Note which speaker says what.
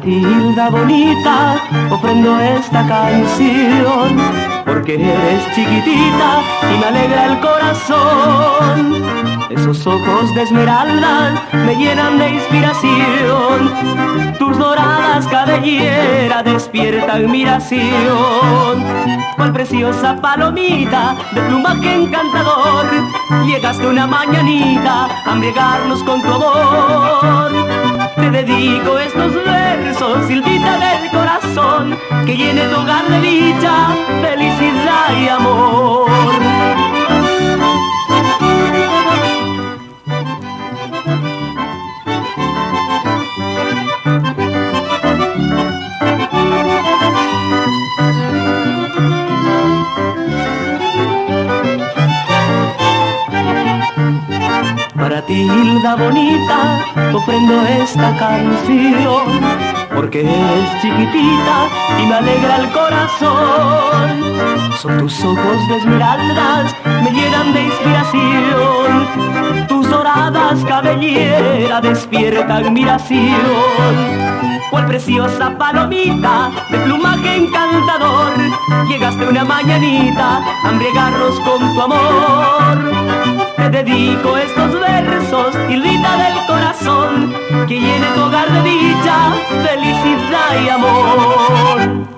Speaker 1: ti, Hilda bonita, ofrendo esta canción, porque eres chiquitita y me alegra el corazón. Esos ojos de esmeralda me llenan de inspiración, tus doradas cabelleras despiertan admiración. Cual preciosa palomita de plumaje encantador, llegaste una mañanita a embriagarnos con tu amor. Te dedico estos versos, Hildita del corazón, que llene tu hogar de dicha, felicidad y amor. Para ti, Hilda bonita, ofrendo esta canción, porque eres chiquitita y me alegra el corazón. Son tus ojos de esmeraldas, me llenan de inspiración, tus doradas cabelleras despierta admiración. Cual preciosa palomita de plumaje encantador, llegaste una mañanita a embriagarnos con tu amor. Te dedico estos versos, Hildita del corazón, que llene tu hogar de dicha, felicidad y amor.